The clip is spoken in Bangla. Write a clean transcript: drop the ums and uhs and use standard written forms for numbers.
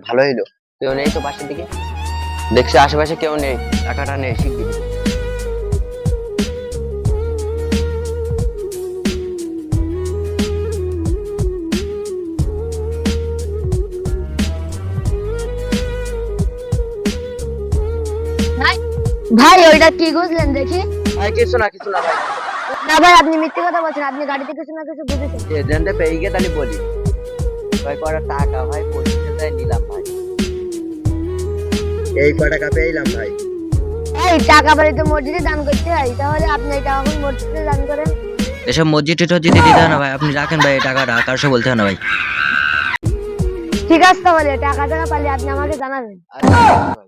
ভালো হইলো, কেউ নেই তো পাশের দিকে, দেখছি আশেপাশে কেউ নেই, টাকাটা নেই শিগগির। ভাই ভাই ওইটা কি বুঝলেন দেখি? ভাই কিছু না কিছু না ভাই, না ভাই আপনি মিথ্যে কথা বলছেন, আপনি গাড়িতে কিছু না কিছু বুঝেছেন। এজেন্টে পেয়ে গিয়ে তাহলে বলি ভাই কটা টাকা ভাই পঁচিশে তাই নিলাম ভাই, এই কয় টাকা পেয়েলাম ভাই। এই টাকা বাড়ি তো মসজিদে দান করতে হয়, তাহলে আপনি এটা এখন মসজিদে দান করেন। এসব মসজিদ টসজিদে দিতে হয় না ভাই, আপনি রাখেন ভাই এই টাকাটা, কারোর বলতে হয় না ভাই। ঠিক আছে তাহলে টাকা পাইলে আপনি আমাকে জানাবেন। আচ্ছা, ভাই।